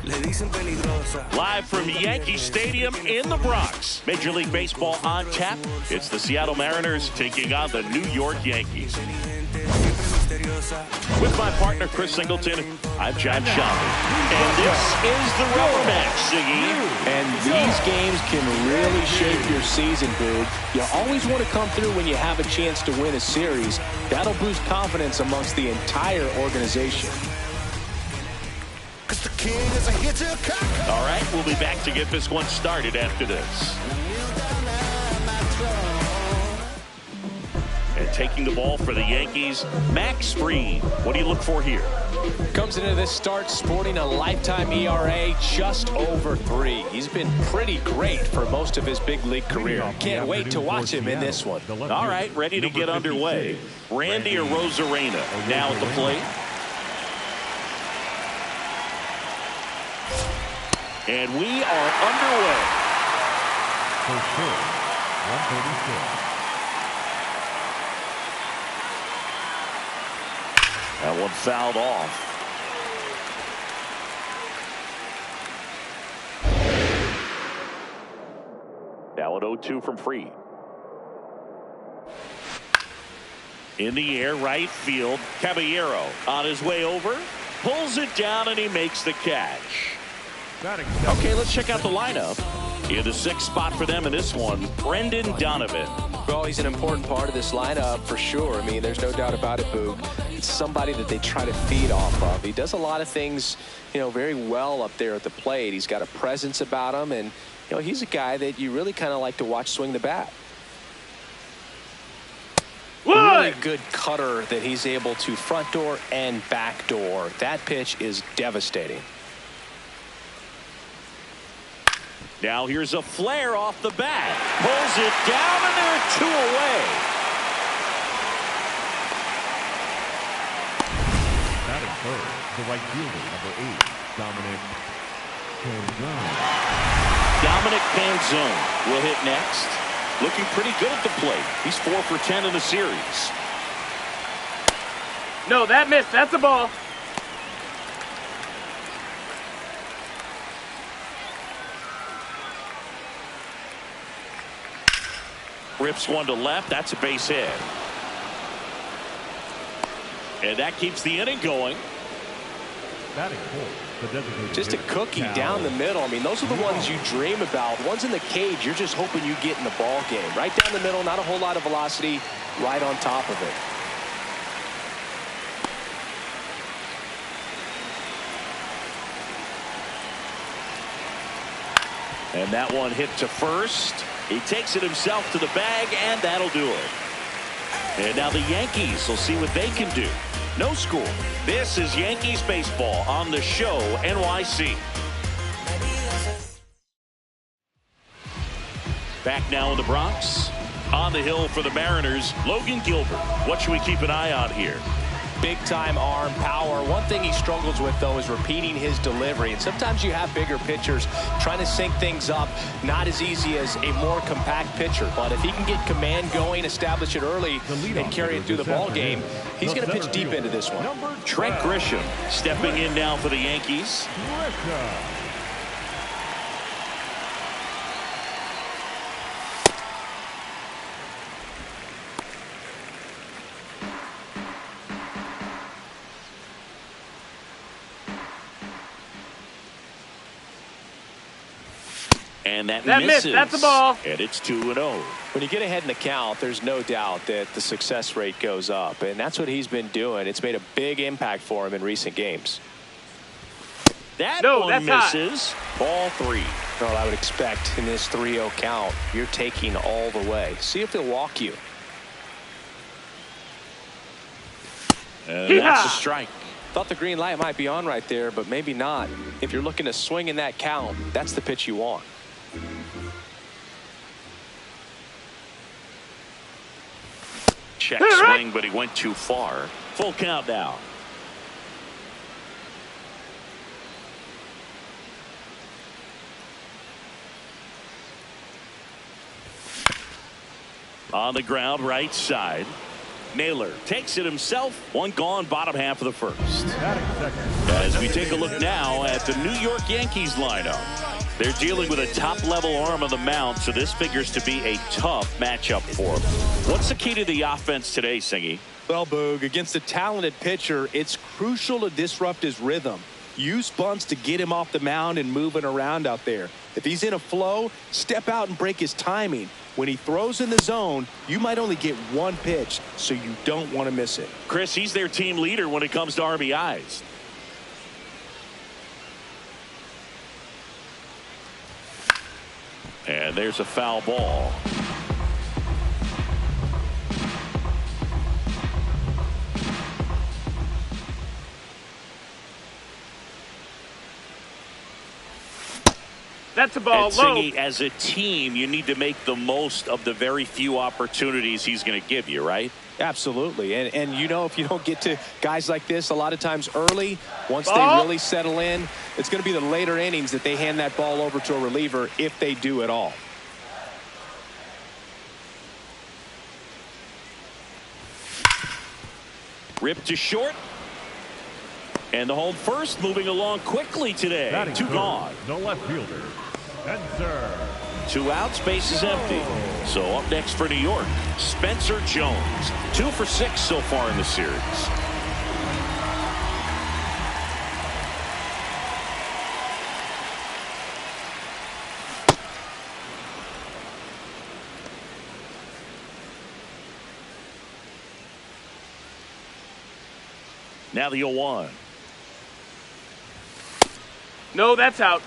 Live from Yankee Stadium in the Bronx. Major League Baseball on tap. It's the Seattle Mariners taking on the New York Yankees. With my partner, Chris Singleton, I'm John Shelby. And this is the rubber match, Siggy. And these games can really shape your season, Boog. You always want to come through when you have a chance to win a series. That'll boost confidence amongst the entire organization. All right, we'll be back to get this one started after this. And taking the ball for the Yankees, Max Fried. What do you look for here? Comes into this start sporting a lifetime ERA just over 3. He's been pretty great for most of his big league career. Can't wait to watch him in this one. All right, ready to get underway. Randy Arozarena now at the plate. And we are underway. First pitch, 136. That one fouled off. Now an 0-2 from Fried. In the air, right field. Caballero on his way over. Pulls it down and he makes the catch. Okay, let's check out the lineup. In the 6th spot for them in this one, Brendan Donovan. Well, he's an important part of this lineup for sure. I mean, there's no doubt about it, Boog. It's somebody that they try to feed off of. He does a lot of things, very well up there at the plate. He's got a presence about him, and, he's a guy that you really kind of like to watch swing the bat. Really good cutter that he's able to front door and back door. That pitch is devastating. Now here's a flare off the bat. Pulls it down, and there are 2 away. Batting third, the right fielder, number 8, Dominic Canzone. Dominic Canzone will hit next. Looking pretty good at the plate. He's 4 for 10 in the series. No, that missed. That's a ball. Rips one to left. That's a base hit. And that keeps the inning going. Batting fourth, the designated Just a cookie down the middle. I mean, those are the ones you dream about. Ones in the cage, you're just hoping you get in the ball game. Right down the middle, not a whole lot of velocity, right on top of it. And that one hit to first. He takes it himself to the bag, and that'll do it. And now the Yankees will see what they can do. No score. This is Yankees baseball on the Show NYC. Back now in the Bronx. On the hill for the Mariners, Logan Gilbert. What should we keep an eye on here? Big time arm power. One thing he struggles with, though, is repeating his delivery. And sometimes you have bigger pitchers trying to sync things up. Not as easy as a more compact pitcher. But if he can get command going, establish it early, and carry it through the ball game, he's going to pitch deep into this one. Trent Grisham stepping in now for the Yankees. And that misses. Missed. That's a ball. And it's 2-0. When you get ahead in the count, there's no doubt that the success rate goes up. And that's what he's been doing. It's made a big impact for him in recent games. That one misses. Ball 3. Well, I would expect in this 3-0 count, you're taking all the way. See if they'll walk you. And that's a strike. Thought the green light might be on right there, but maybe not. If you're looking to swing in that count, that's the pitch you want. Check swing, but he went too far. Full count now. On the ground, right side. Naylor takes it himself. One gone, bottom half of the first. As we take a look now at the New York Yankees lineup. They're dealing with a top-level arm on the mound, so this figures to be a tough matchup for them. What's the key to the offense today, Singy? Well, Boog, against a talented pitcher, it's crucial to disrupt his rhythm. Use bunts to get him off the mound and moving around out there. If he's in a flow, step out and break his timing. When he throws in the zone, you might only get one pitch, so you don't want to miss it. Chris, he's their team leader when it comes to RBIs. And there's a foul ball. That's a ball. And Low. Singy, as a team, you need to make the most of the very few opportunities he's going to give you, right? Absolutely. And you know, if you don't get to guys like this a lot of times early, once Ball. they really settle in, it's going to be the later innings that they hand that ball over to a reliever, if they do at all. Ripped to short. And the home first moving along quickly today. Two gone. The left fielder, Spencer. 2 outs, base is empty. So up next for New York, Spencer Jones. 2 for 6 so far in the series. Now the 0-1. No, that's out.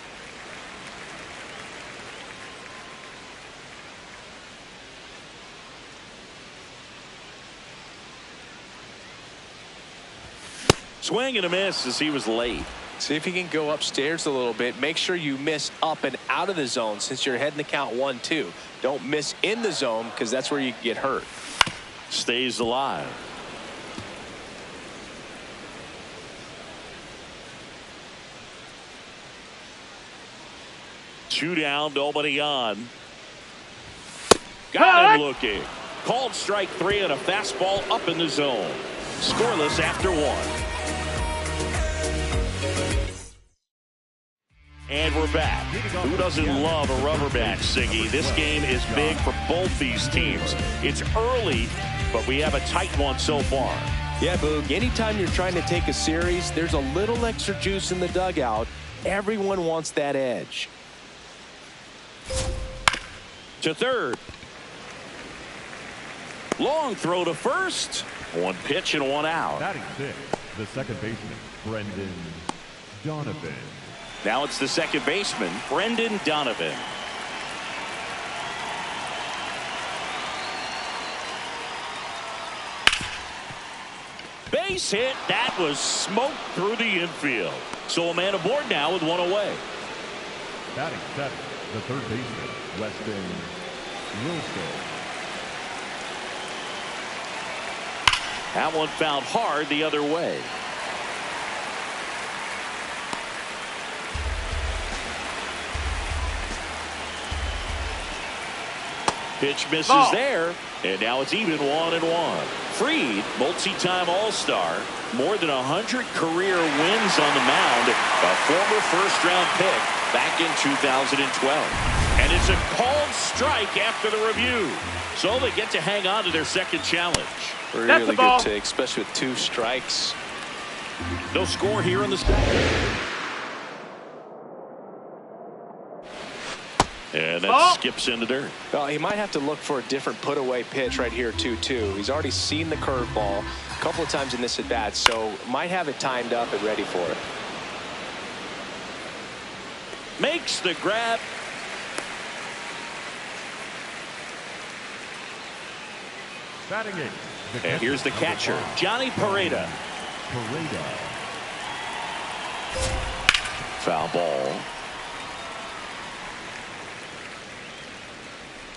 Swing and a miss as he was late. See if you can go upstairs a little bit. Make sure you miss up and out of the zone since you're heading the count 1-2. Don't miss in the zone because that's where you get hurt. Stays alive. Two down, nobody on. Got him looking. Called strike 3 and a fastball up in the zone. Scoreless after 1. And we're back. Who doesn't love a rubber match, Siggy? This game is big for both these teams. It's early, but we have a tight one so far. Yeah, Boog, anytime you're trying to take a series, there's a little extra juice in the dugout. Everyone wants that edge. To third. Long throw to first. 1 pitch and 1 out. Batting 6, the second baseman, Brendan Donovan. Now it's the second baseman, Brendan Donovan. Base hit. That was smoked through the infield. So a man aboard now with 1 away. Batting 7, the third baseman, Weston Wilson. That one found hard the other way. Pitch misses there, and now it's even 1-1. Fried, multi-time All-Star, more than 100 career wins on the mound, a former first-round pick back in 2012. And it's a called strike after the review, so they get to hang on to their second challenge. Really good take, especially with 2 strikes. No score here in the second. And that skips into dirt. Well, he might have to look for a different put-away pitch right here, 2-2. He's already seen the curveball a couple of times in this at-bat, so might have it timed up and ready for it. Makes the grab. Batting 8. And here's the catcher, Johnny Pareda. Foul ball.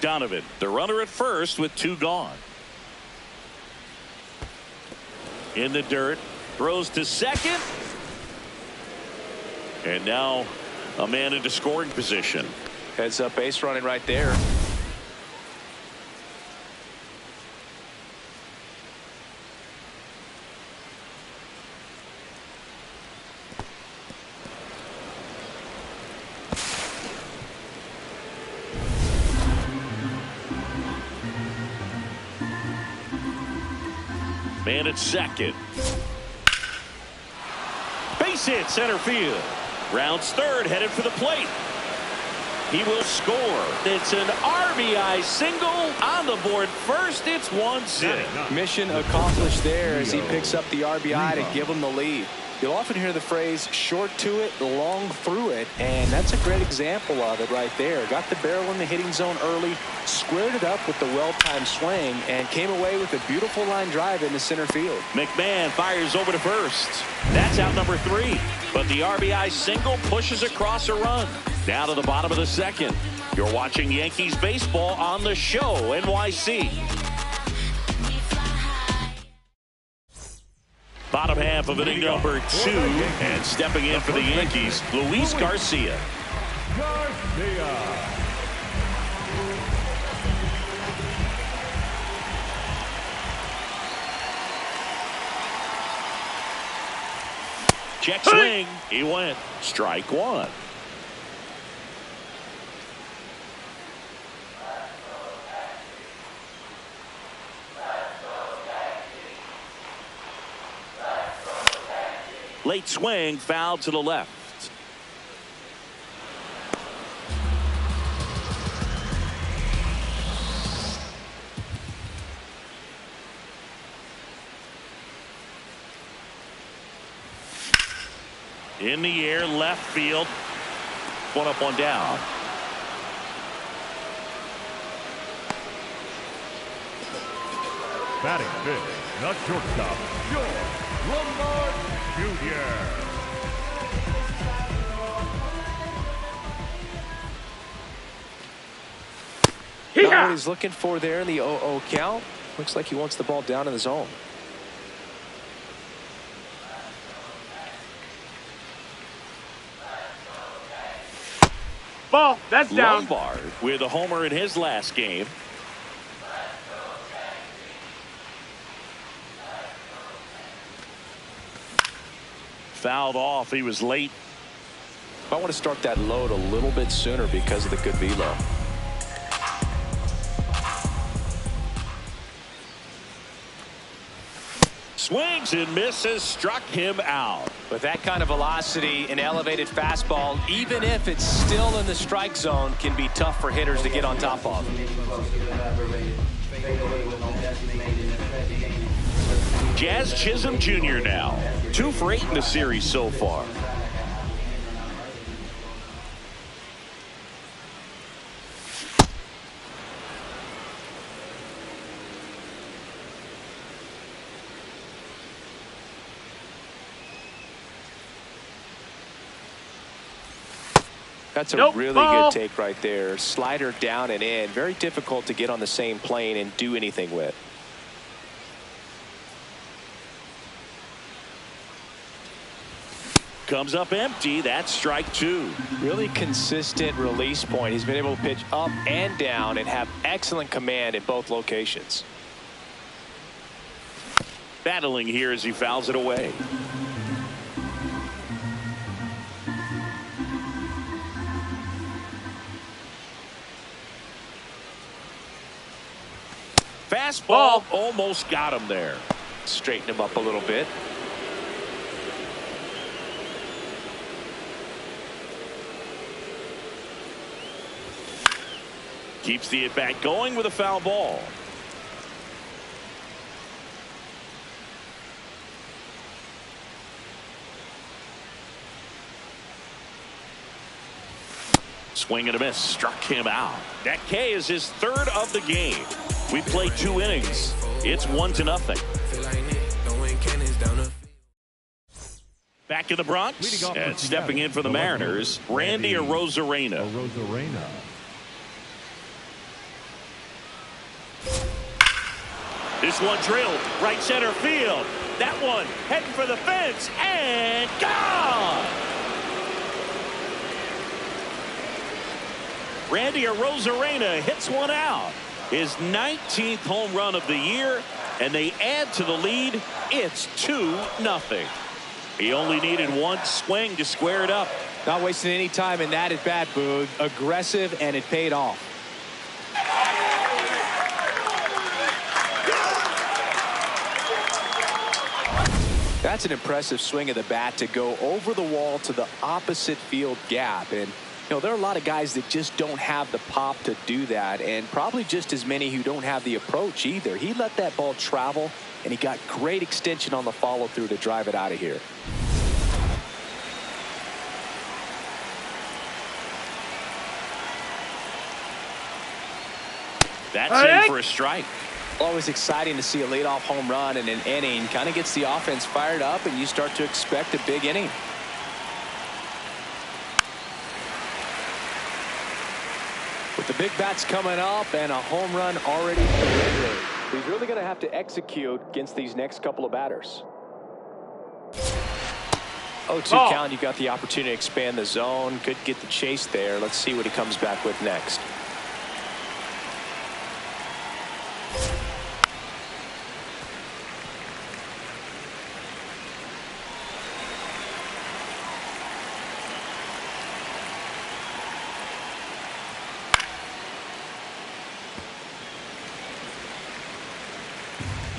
Donovan, the runner at first with 2 gone. In the dirt, throws to second. And now a man into scoring position. Heads up base running right there. Man at second. Base hit center field. Rounds third, headed for the plate. He will score. It's an RBI single on the board first. It's 1-0. Mission accomplished there as he picks up the RBI to give him the lead. You'll often hear the phrase short to it, long through it, and that's a great example of it right there. Got the barrel in the hitting zone early, squared it up with the well-timed swing, and came away with a beautiful line drive into center field. McMahon fires over to first. That's out number 3. But the RBI single pushes across a run. Down to the bottom of the second. You're watching Yankees baseball on the show, NYC. Bottom half of inning number 2, and stepping in for the Yankees, Luis Garcia. Check swing. He went. Strike 1. Late swing, foul to the left. In the air, left field. One up, one down. Batting fifth, the shortstop, George Lombard Jr. Not what he's looking for there in the 0-0 count. Looks like he wants the ball down in the zone. Ball, that's down. Lombard with a homer in his last game. Fouled off. He was late. I want to start that load a little bit sooner because of the good velo. Swings and misses, struck him out. With that kind of velocity, an elevated fastball, even if it's still in the strike zone, can be tough for hitters to get on top of. Jazz Chisholm Jr. now. 2 for 8 in the series so far. That's a really good take right there. Slider down and in. Very difficult to get on the same plane and do anything with. Comes up empty. That's strike 2. Really consistent release point. He's been able to pitch up and down and have excellent command in both locations. Battling here as he fouls it away. Fastball almost got him there. Straighten him up a little bit. Keeps the at-bat going with a foul ball. Swing and a miss, struck him out. That K is his 3rd of the game. We played 2 innings. It's 1-0. Back in the Bronx and stepping in for the Mariners, Randy Arozarena. This one drilled right center field. That one heading for the fence and gone. Randy Arozarena hits one out. His 19th home run of the year, and they add to the lead. It's 2-0. He only needed one swing to square it up. Not wasting any time in that at bat, Boog. Aggressive, and it paid off. That's an impressive swing of the bat to go over the wall to the opposite field gap. And there are a lot of guys that just don't have the pop to do that, and probably just as many who don't have the approach either. He let that ball travel, and he got great extension on the follow through to drive it out of here. That's in for a strike. Always exciting to see a leadoff home run in an inning. Kind of gets the offense fired up, and you start to expect a big inning. With the big bats coming up and a home run already delivered, he's really going to have to execute against these next couple of batters. 0-2 count. You got the opportunity to expand the zone. Could get the chase there. Let's see what he comes back with next.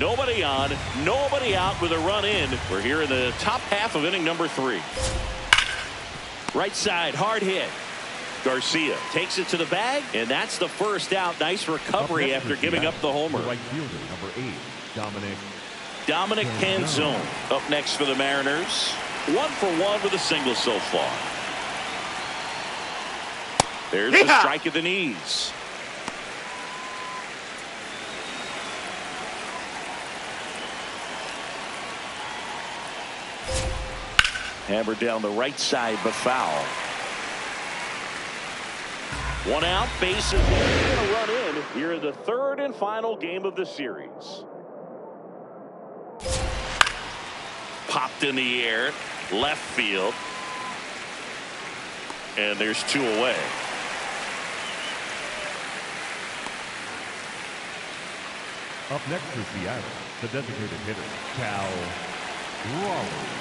Nobody on, nobody out with a run in. We're here in the top half of inning number 3. Right side, hard hit. Garcia takes it to the bag, and that's the first out. Nice recovery after giving up the homer. Right fielder, number 8, Dominic Canzone up next for the Mariners. 1 for 1 with a single so far. There's the strike at the knees. Hammered down the right side, but foul. 1 out, bases loaded, and a run in here in the 3rd and final game of the series. Popped in the air, left field. And there's 2 away. Up next for Seattle, the designated hitter, Cal Raleigh.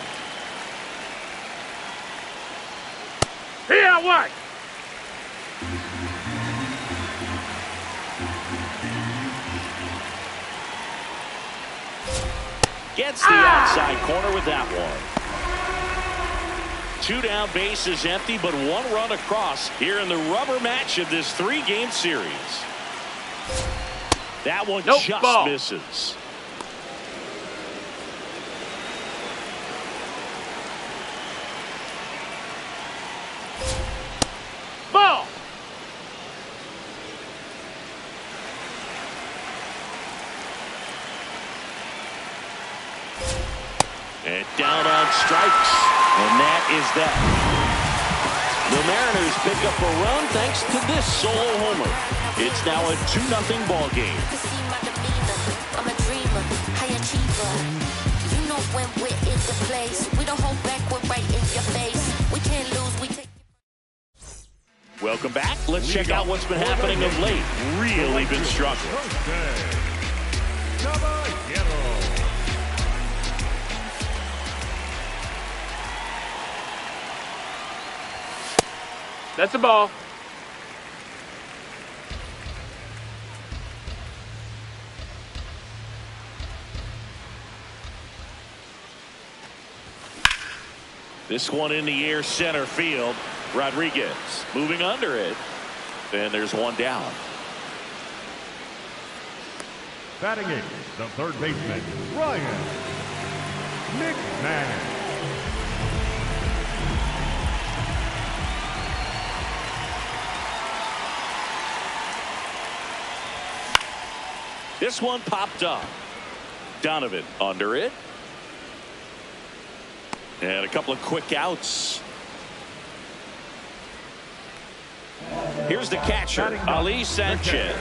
Here, what? Gets the outside corner with that one. 2 down, bases empty, but 1 run across here in the rubber match of this 3-game series. That one just misses. Ball. And down on strikes. And that is that. The Mariners pick up a run thanks to this solo homer. It's now a 2-0 ball game. I'm a dreamer, high achiever. You know when we're in the place. We don't hold back, we're right in your face. We can't lose, we take. Welcome back. Let's check out what's been happening of late. Really been struggling. That's a ball. This one in the air, center field. Rodriguez moving under it. And there's 1 down. Batting in, the third baseman, Ryan McMahon. This one popped up. Donovan under it. And a couple of quick outs. Here's the catcher, Ali Sanchez.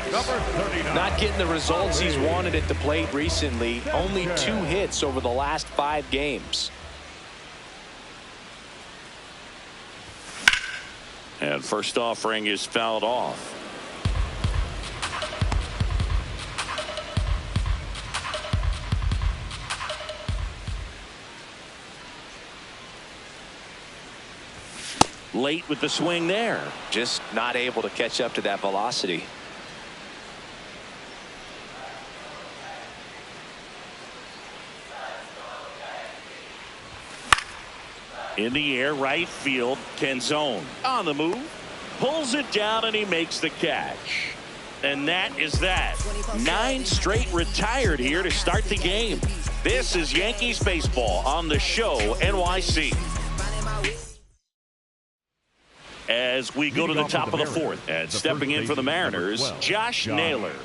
Not getting the results he's wanted at the plate recently. Only 2 hits over the last 5 games. And first offering is fouled off. Late with the swing there. Just not able to catch up to that velocity. In the air, right field. Canzone on the move. Pulls it down, and he makes the catch. And that is that. 9 straight retired here to start the game. This is Yankees baseball on the show NYC. As we go to the top of the 4th, and stepping in for the Mariners, Josh Naylor.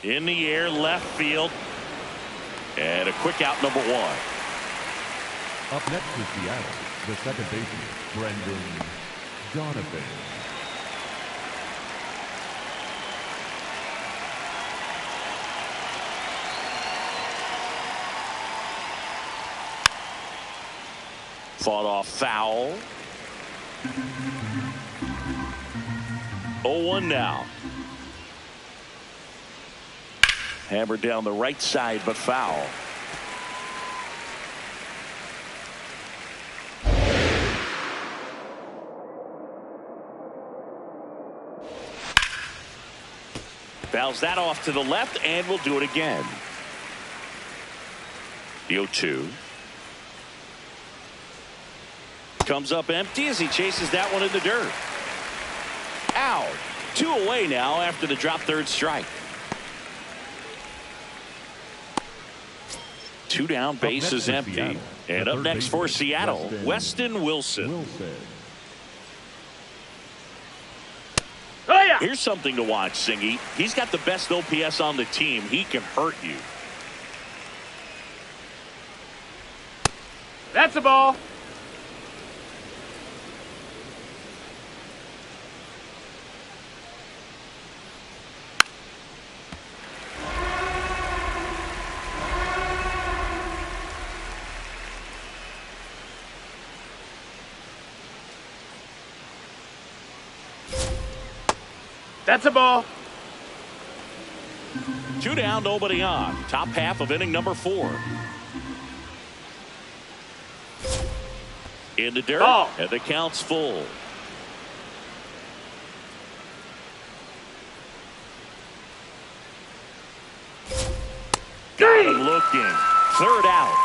In the air, left field. And a quick out, number 1. Up next is Seattle, the second baseman, Brendan Donovan. Fought off foul. 0-1 now. Hammered down the right side, but foul. Fouls that off to the left, and we'll do it again. The 0-2. Comes up empty as he chases that one in the dirt. Out. 2 away now after the drop third strike. 2 down, base is empty. And up next for Seattle, Weston Wilson. Oh, yeah. Here's something to watch, Singy. He's got the best OPS on the team. He can hurt you. That's a ball. That's a ball. 2 down, nobody on. Top half of inning number 4. In the dirt, ball. And the count's full. Got him looking. 3rd out.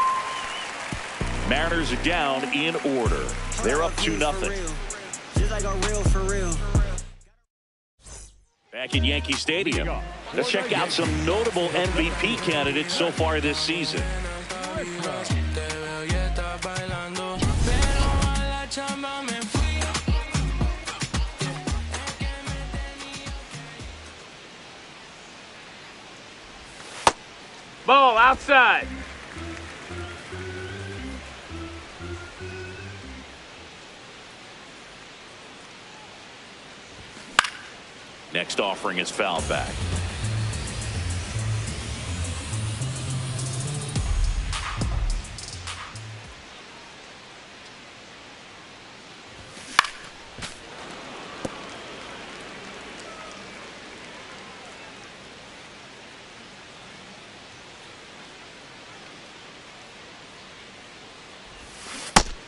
Mariners are down in order. They're up 2-0. Just like a real for real. Back at Yankee Stadium, let's check out some notable MVP candidates so far this season. Ball outside. Next offering is fouled back.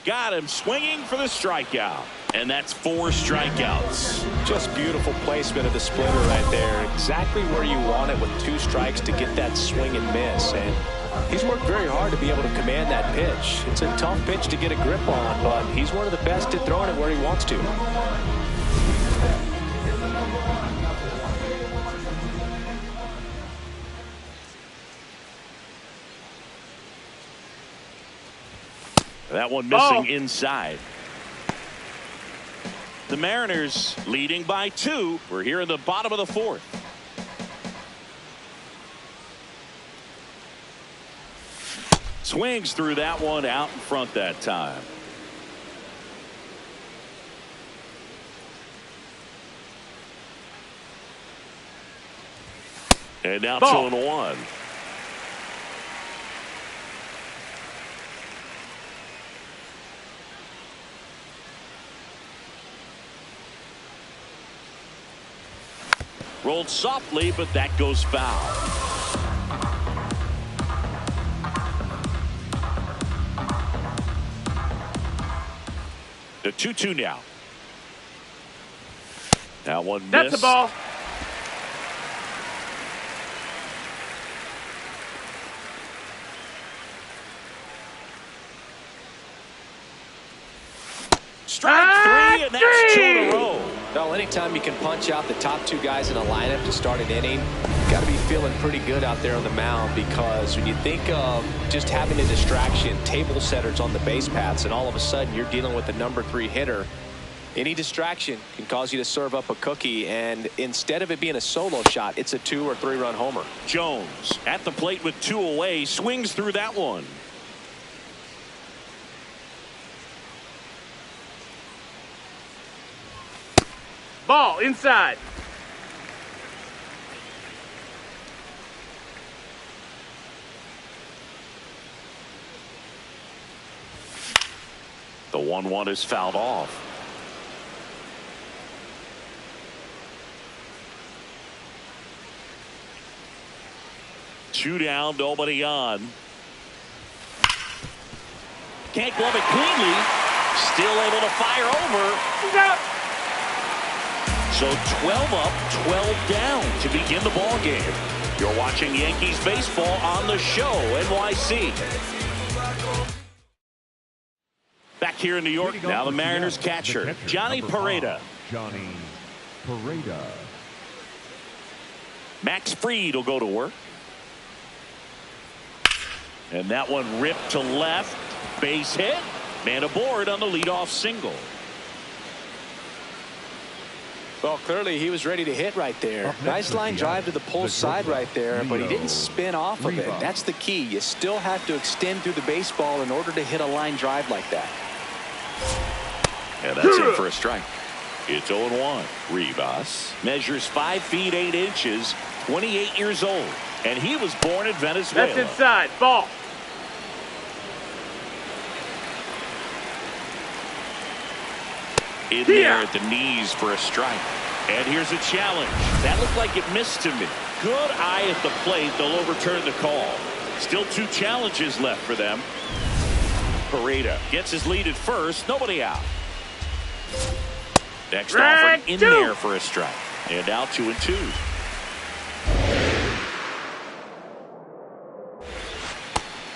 Got him swinging for the strikeout. And that's 4 strikeouts. Just beautiful placement of the splitter right there. Exactly where you want it with 2 strikes to get that swing and miss. And he's worked very hard to be able to command that pitch. It's a tough pitch to get a grip on, but he's one of the best at throwing it where he wants to. That one missing inside. The Mariners leading by 2. We're here in the bottom of the 4th. Swings through that one out in front that time. And now 2-1. Rolled softly, but that goes foul. The 2-2 now. Now one miss. That's the ball. and that's 2 in a row. Well, anytime you can punch out the top 2 guys in a lineup to start an inning, got to be feeling pretty good out there on the mound, because when you think of just having a distraction, table setters on the base paths, and all of a sudden you're dealing with the number 3 hitter, any distraction can cause you to serve up a cookie, and instead of it being a solo shot, it's a 2 or 3 run homer. Jones at the plate with 2 away, swings through that one. Ball inside. The 1-1 is fouled off. Two down, nobody on. Can't glove it cleanly. Still able to fire over. He's out. So 12 up, 12 down to begin the ball game. You're watching Yankees baseball on the show, NYC. Back here in New York, now the Mariners catcher, Johnny Pareda. Johnny Pareda. Max Fried will go to work. And that one ripped to left. Base hit. Man aboard on the leadoff single. Well, clearly he was ready to hit right there. Nice line drive to the pull side right there, but he didn't spin off of it. That's the key. You still have to extend through the baseball in order to hit a line drive like that. And that's in for a strike. It's 0-1. Rivas measures 5 feet 8 inches, 28 years old, and he was born in Venezuela. That's inside. Ball. In there at the knees for a strike. And here's a challenge. That looked like it missed to me. Good eye at the plate. They'll overturn the call. Still 2 challenges left for them. Pareda gets his lead at first. Nobody out. Next offering in there for a strike. And now 2-2.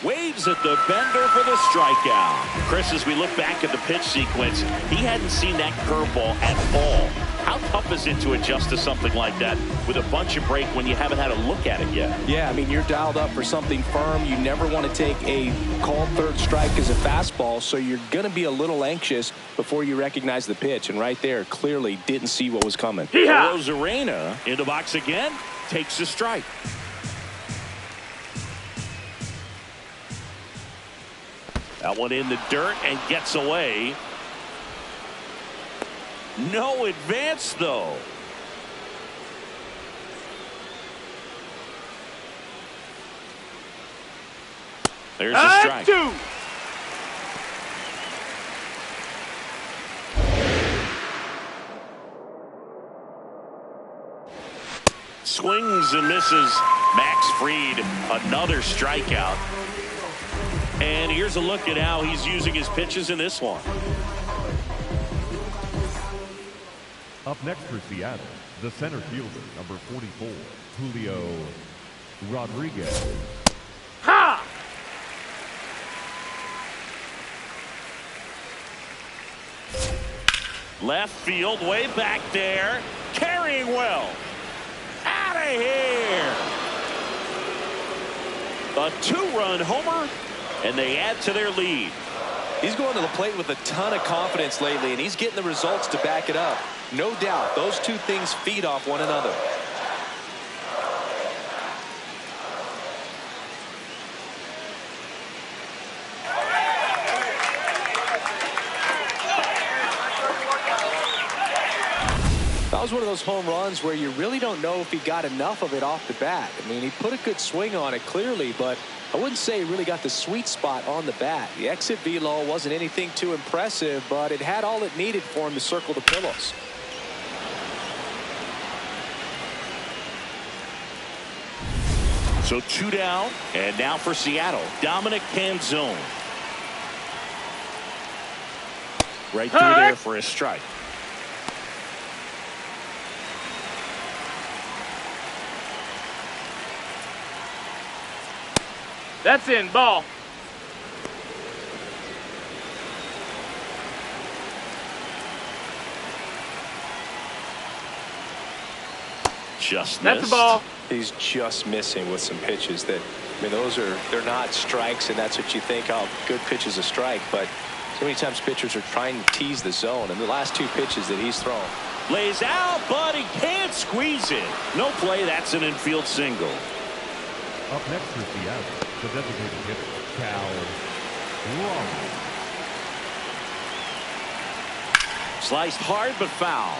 Waves at the bender for the strikeout. Chris, as we look back at the pitch sequence, he hadn't seen that curveball at all. How tough is it to adjust to something like that with a bunch of break when you haven't had a look at it yet? Yeah, I mean, you're dialed up for something firm. You never want to take a called third strike as a fastball, so you're going to be a little anxious before you recognize the pitch. And right there, clearly didn't see what was coming. Rosarena in the box again, takes a strike. That one in the dirt and gets away. No advance, though. There's a strike. 2. Swings and misses. Max Fried, another strikeout. And here's a look at how he's using his pitches in this one. Up next for Seattle, the center fielder, number 44, Julio Rodriguez. Ha! Left field, way back there. Carrying well. Out of here. A 2-run homer, and they add to their lead. He's going to the plate with a ton of confidence lately, and he's getting the results to back it up. No doubt, those two things feed off one another. That was one of those home runs where you really don't know if he got enough of it off the bat. I mean, he put a good swing on it clearly, but I wouldn't say he really got the sweet spot on the bat. The exit velo wasn't anything too impressive, but it had all it needed for him to circle the pillows. So 2 down, and now for Seattle, Dominic Canzone. Right through there for a strike. That's in. Ball. Just That's missed. the ball. He's just missing with some pitches that, I mean, they're not strikes, and that's what you think, oh, good pitch is a strike, but so many times pitchers are trying to tease the zone, and the last 2 pitches that he's thrown. Lays out, but he can't squeeze it. No play. That's an infield single. Up next for Seattle, the designated hitter, Cal Raleigh. Sliced hard, but foul.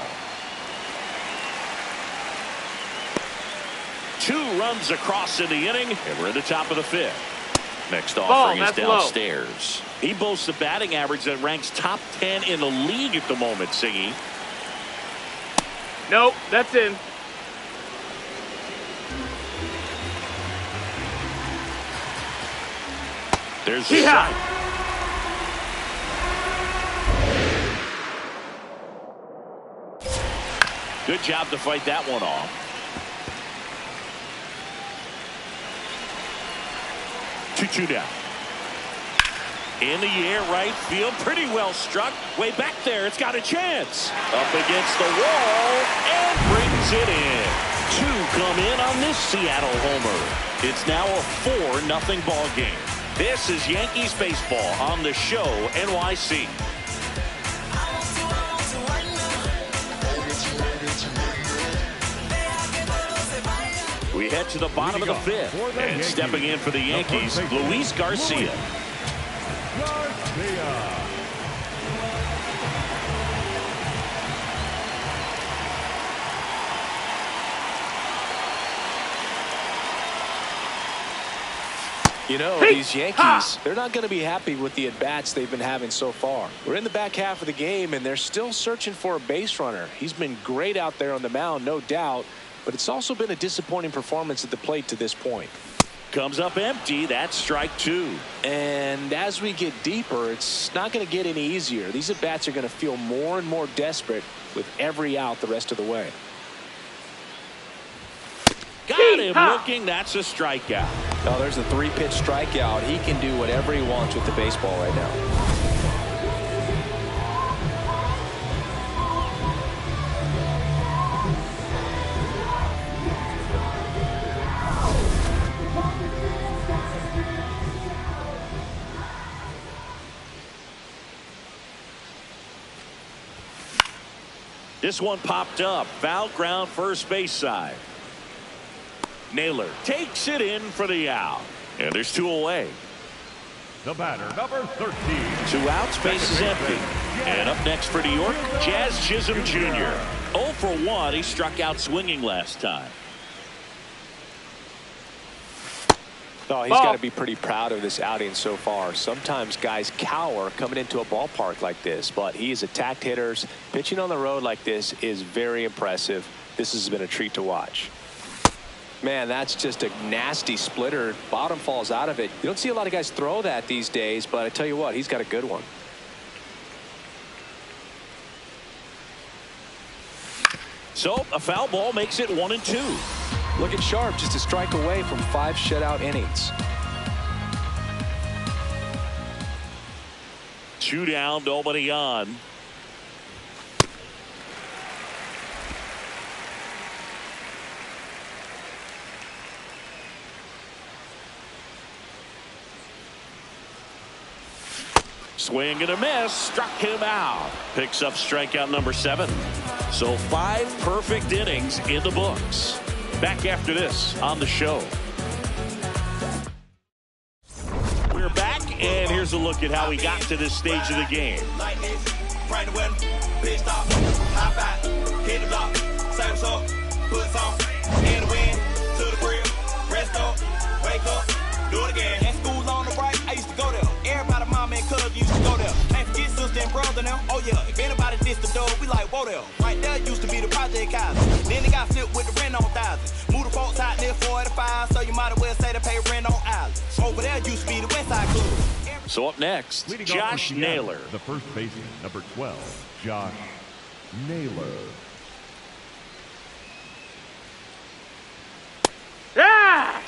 2 runs across in the inning, and we're in the top of the 5th. Next offering is downstairs. He boasts a batting average that ranks top 10 in the league at the moment, Singy. Nope, that's in. There's the strike. Good job to fight that one off. 2-2 down. In the air, right field, pretty well struck. Way back there, it's got a chance. Up against the wall, and brings it in. 2 come in on this Seattle homer. It's now a 4-0 ball game. This is Yankees baseball on the show, NYC. We head to the bottom of the 5th, and stepping in for the Yankees, Luis Garcia. You know, these Yankees, they're not going to be happy with the at-bats they've been having so far. We're in the back half of the game, and they're still searching for a base runner. He's been great out there on the mound, no doubt, but it's also been a disappointing performance at the plate to this point. Comes up empty. That's strike 2. And as we get deeper, it's not going to get any easier. These at-bats are going to feel more and more desperate with every out the rest of the way. Got him looking. That's a strikeout. Oh, there's a 3-pitch strikeout. He can do whatever he wants with the baseball right now. This one popped up. Foul ground, first base side. Naylor takes it in for the out. And there's 2 away. The batter, number 13. 2 outs, base is empty. And up next for New York, Jazz Chisholm Jr. 0 for 1. He struck out swinging last time. Oh, he's got to be pretty proud of this outing so far. Sometimes guys cower coming into a ballpark like this, but he has attacked hitters. Pitching on the road like this is very impressive. This has been a treat to watch. Man, that's just a nasty splitter. Bottom falls out of it. You don't see a lot of guys throw that these days, but I tell you what, he's got a good one. So a foul ball makes it 1-2. Look at Sharp, just a strike away from 5 shutout innings. 2 down, nobody on. Swing and a miss, struck him out. Picks up strikeout number 7. So 5 perfect innings in the books. Back after this on the show. We're back, and here's a look at how we got to this stage of the game. Do it again. At school on the right, I used to go there. Everybody, mama and cuz used to go there. Can't forget sister and brother now. Oh yeah, if anybody dissed the dog, we like, whoa there. Right there used to be the Project Kaiser. Then they got flipped with the rent on thousands. Moved the folks out near 45, so you might as well say they pay rent on islands. Over there used to be the West Side Club. So up next, Josh Naylor. The first baseman, number 12, Josh Naylor. Ah!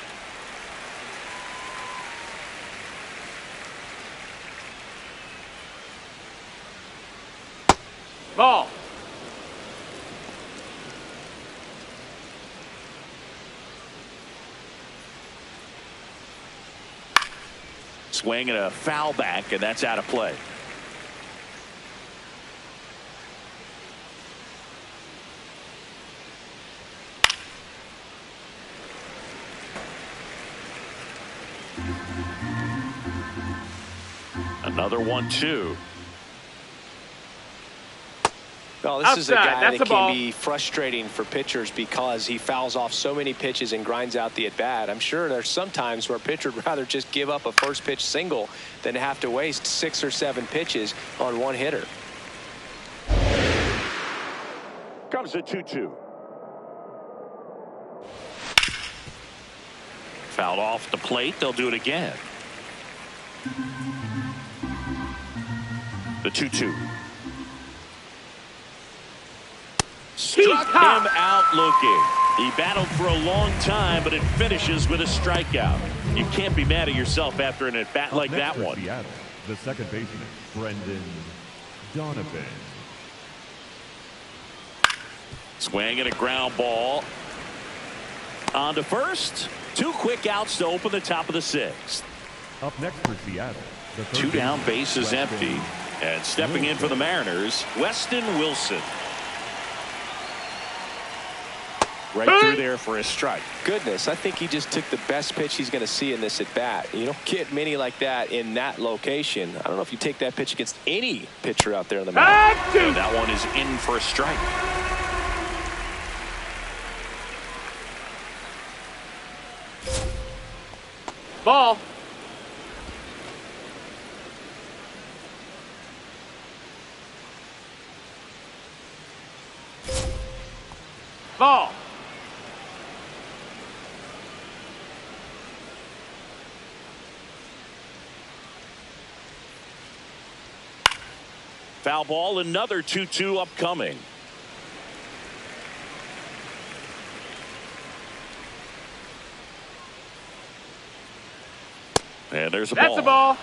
Ball. Swing and a foul back, and that's out of play. Another 1-2. Oh, this is a guy that ball. can be frustrating for pitchers because he fouls off so many pitches and grinds out the at-bat. I'm sure there's some times where a pitcher would rather just give up a first pitch single than have to waste 6 or 7 pitches on one hitter. Comes the 2-2. Fouled off the plate. They'll do it again. The 2-2. Struck him out looking. He battled for a long time, but it finishes with a strikeout. You can't be mad at yourself after an at-bat like that one. Seattle, the second baseman, Brendan Donovan. Swing and a ground ball. On to first. 2 quick outs to open the top of the 6th. Up next for Seattle, the third 2 down, baseman, base is empty. And stepping in for the Mariners, Weston Wilson. Right through there for a strike. Goodness, I think he just took the best pitch he's going to see in this at-bat. You don't get many like that in that location. I don't know if you take that pitch against any pitcher out there in the mound. And that one is in for a strike. Ball. Ball. Foul ball, another 2-2 upcoming. And there's a ball. That's a ball.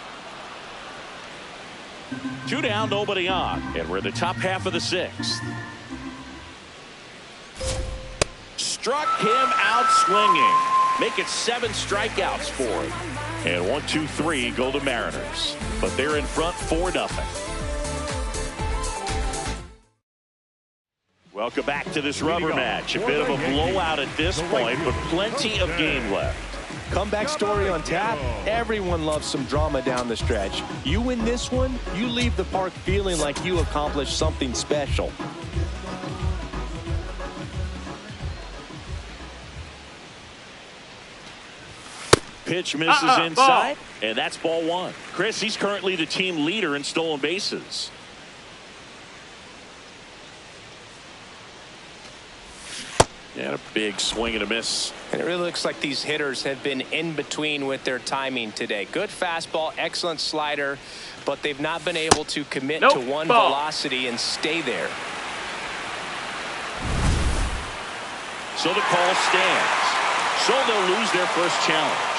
2 down, nobody on. And we're in the top half of the 6th. Struck him out swinging. Make it 7 strikeouts for him. And 1, 2, 3 go to Mariners. But they're in front 4-0. Welcome back to this rubber match. A bit of a blowout at this point, but plenty of game left. Comeback story on tap. Everyone loves some drama down the stretch. You win this one, you leave the park feeling like you accomplished something special. Pitch misses inside, and that's ball 1. Chris, he's currently the team leader in stolen bases. And a big swing and a miss. And it really looks like these hitters have been in between with their timing today. Good fastball, excellent slider, but they've not been able to commit to one velocity and stay there. So the call stands. So they'll lose their first challenge.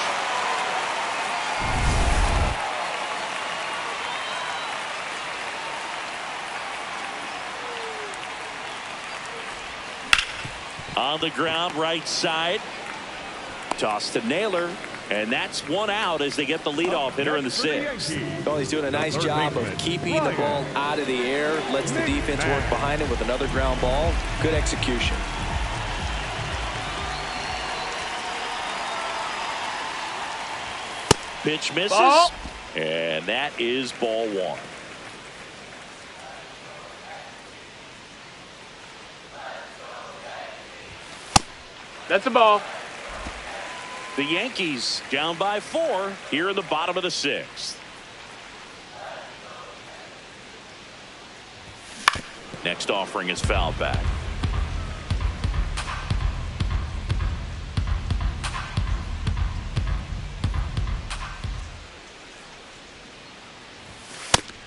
On the ground, right side. Toss to Naylor. And that's 1 out as they get the leadoff hitter in the 6th. Well, he's doing a nice job of keeping the ball out of the air. Lets the defense work behind him with another ground ball. Good execution. Pitch misses. And that is ball 1. That's a ball. The Yankees down by 4 here in the bottom of the 6th. Next offering is fouled back.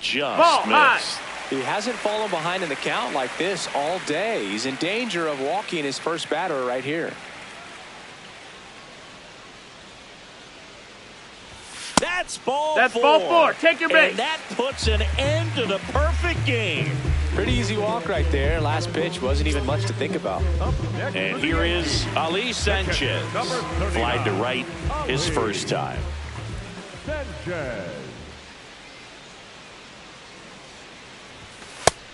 Just missed. He hasn't fallen behind in the count like this all day. He's in danger of walking his first batter right here. That's ball 4. Ball 4. Take your base. And that puts an end to the perfect game. Pretty easy walk right there. Last pitch wasn't even much to think about. And here is Ali Sanchez. Flied to right his first time. Sanchez.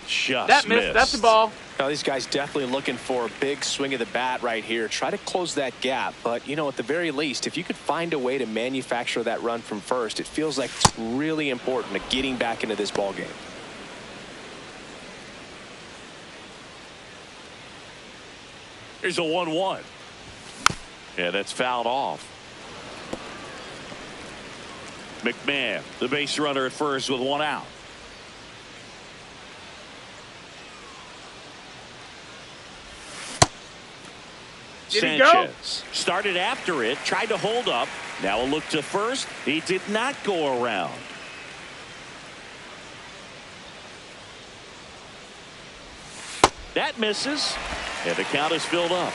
Just That missed. That's the ball. Now, these guys definitely looking for a big swing of the bat right here. Try to close that gap. But, you know, at the very least, if you could find a way to manufacture that run from first, it feels like it's really important to getting back into this ball game. Here's a 1-1. Yeah, that's fouled off. McMahon, the base runner at first with one out. Sanchez started after it, tried to hold up. Now a look to first. He did not go around. That misses, and the count is filled up.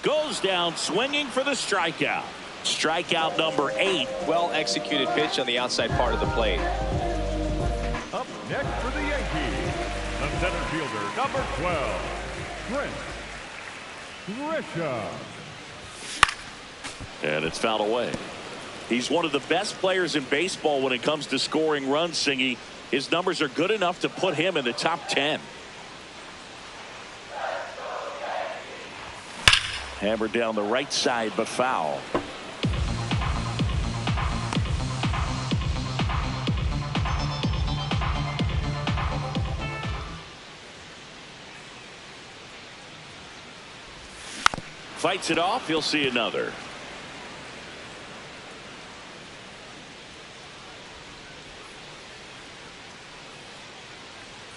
Goes down swinging for the strikeout. Strikeout number 8. Well executed pitch on the outside part of the plate. Up next for the Yankees, the center fielder, number 12, Trent Grisham. And it's fouled away. He's one of the best players in baseball when it comes to scoring runs, Singy. His numbers are good enough to put him in the top 10. Hammered down the right side, but foul. Fights it off. He'll see another.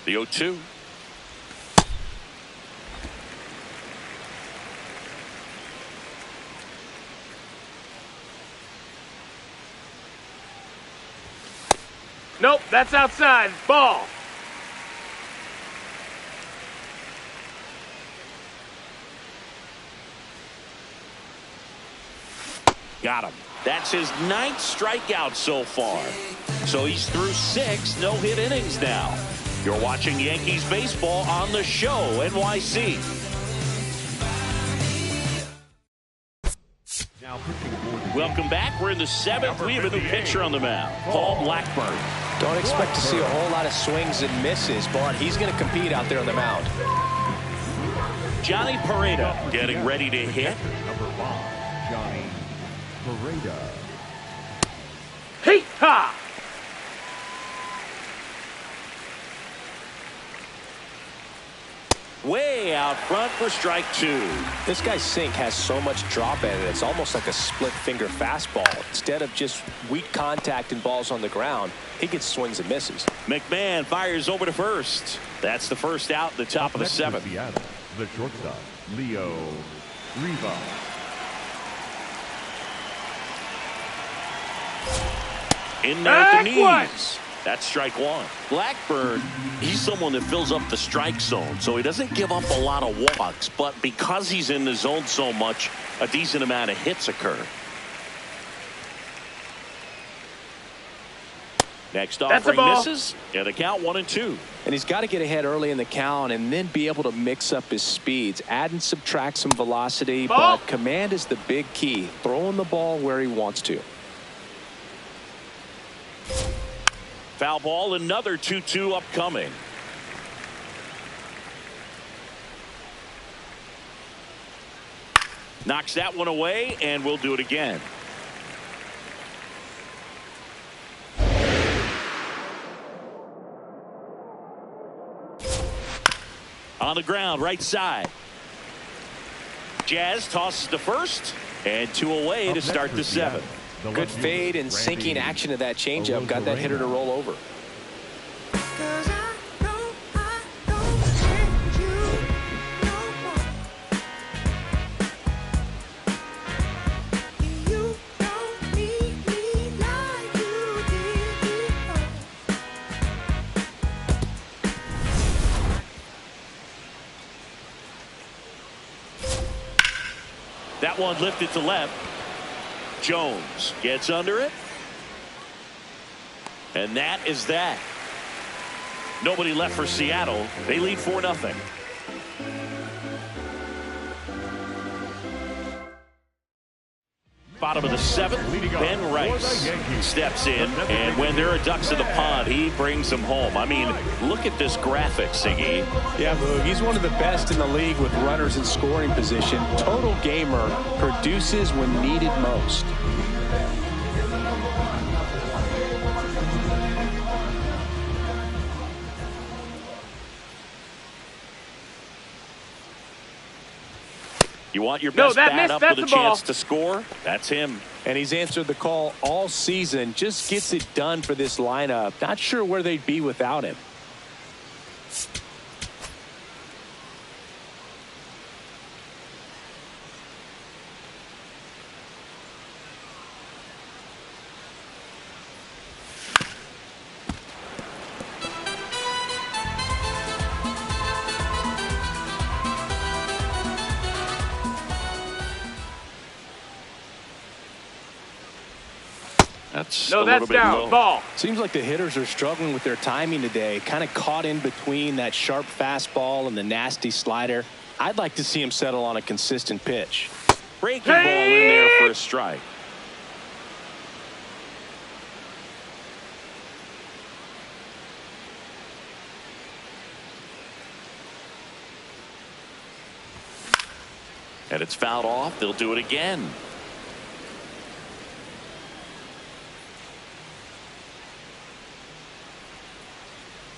The 0-2. Nope, that's outside. Ball. Got him. That's his 9th strikeout so far. So he's through 6 no-hit innings now. You're watching Yankees baseball on the show, NYC. Welcome back. We're in the 7th. We have a new pitcher on the mound, Paul Blackburn. Don't expect to see a whole lot of swings and misses, but he's going to compete out there on the mound. Johnny Pareda getting ready to hit. Number 5, Johnny Pareda. Hey, ha! Way out front for strike 2. This guy's sink has so much drop in it. It's almost like a split finger fastball. Instead of just weak contact and balls on the ground, he gets swings and misses. McMahon fires over to first. That's the first out in the top of the 7th. Seattle, the shortstop, Leo Riva. In there at the knees. That's strike 1. Blackburn, he's someone that fills up the strike zone, so he doesn't give up a lot of walks, but because he's in the zone so much, a decent amount of hits occur. Next offering misses. Yeah, the count 1-2. And he's got to get ahead early in the count and then be able to mix up his speeds, add and subtract some velocity, but command is the big key. Throwing the ball where he wants to. Foul ball, another 2-2 upcoming. Knocks that one away, and we'll do it again. On the ground, right side. Jazz tosses to first, and 2 away to start the 7th. Good fade and sinking action of that changeup got that hitter to roll over. That one lifted to left. Jones gets under it. And that is that. Nobody left for Seattle. They lead 4-0. Bottom of the 7th, Ben Rice steps in, and when there are ducks in the pond, he brings them home. I mean, look at this graphic, Siggy. Yeah, Boog, he's one of the best in the league with runners in scoring position. Total gamer, produces when needed most. You want your best bat up with a chance to score? That's him. And he's answered the call all season. Just gets it done for this lineup. Not sure where they'd be without him. That's down. Low. Ball. Seems like the hitters are struggling with their timing today. Kind of caught in between that sharp fastball and the nasty slider. I'd like to see him settle on a consistent pitch. Breaking ball in there for a strike. And it's fouled off. They'll do it again.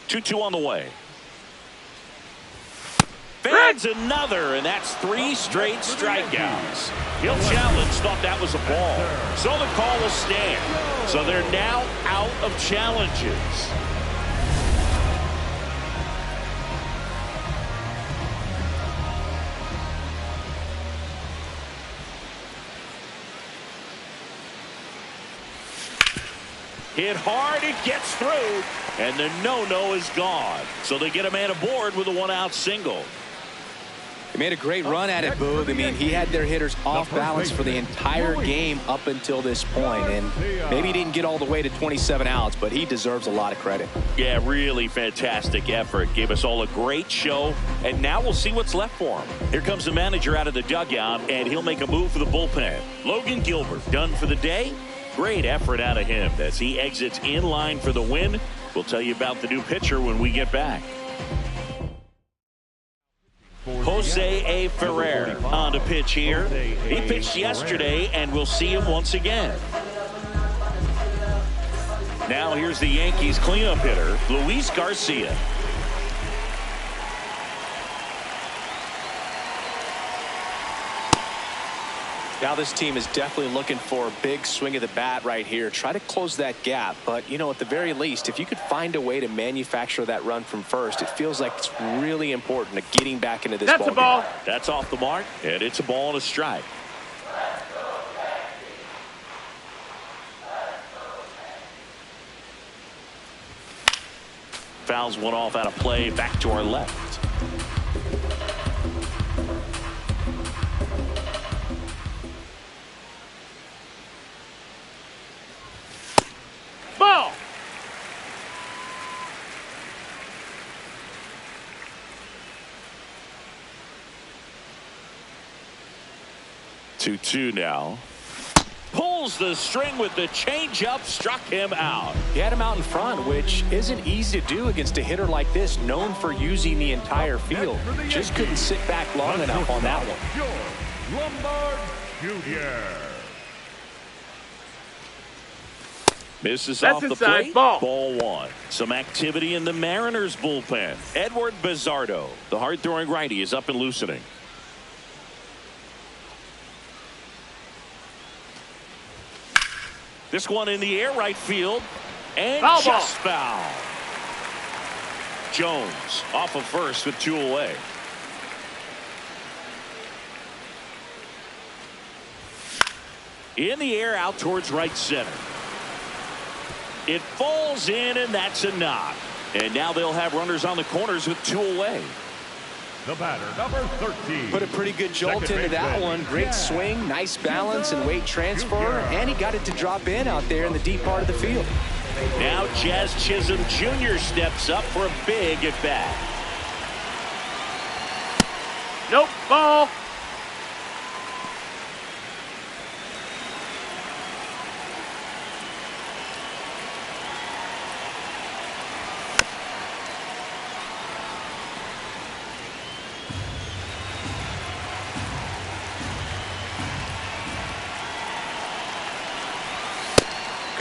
2-2 on the way. Fans another, and that's 3 straight strikeouts. He'll challenge, thought that was a ball. So the call will stand. So they're now out of challenges. Hit hard, it gets through, and the no-no is gone. So they get a man aboard with a 1-out single. They made a great run at it, Boog. I mean, he had their hitters off balance for the entire game up until this point, and maybe he didn't get all the way to 27 outs, but he deserves a lot of credit. Yeah, really fantastic effort. Gave us all a great show, and now we'll see what's left for him. Here comes the manager out of the dugout, and he'll make a move for the bullpen. Logan Gilbert done for the day. Great effort out of him as he exits in line for the win. We'll tell you about the new pitcher when we get back. Jose A. Ferrer on to pitch here. He pitched yesterday, and we'll see him once again. Now here's the Yankees cleanup hitter, Luis Garcia. Now this team is definitely looking for a big swing of the bat right here. Try to close that gap. But, you know, at the very least, if you could find a way to manufacture that run from first, it feels like it's really important to getting back into this ball. That's a ball. That's off the mark, and it's a ball and a strike. Fouls one off out of play, back to our left. Ball. Two now. Pulls the string with the changeup, struck him out. He had him out in front, which isn't easy to do against a hitter like this, known for using the entire field. Just couldn't sit back long enough on that one. Lombard Jr. Misses That's off the inside. plate. Ball 1. Some activity in the Mariners bullpen. Edward Bizzardo, the hard-throwing righty, is up and loosening. This one in the air, right field, and Foul just foul. Jones off of first with 2 away. In the air, out towards right center. It falls in, and that's a knock. And now they'll have runners on the corners with 2 away. The batter, number 13. Put a pretty good jolt into that one. Great swing, nice balance and weight transfer, and he got it to drop in out there in the deep part of the field. Now Jazz Chisholm Jr. steps up for a big at bat. Nope. Ball.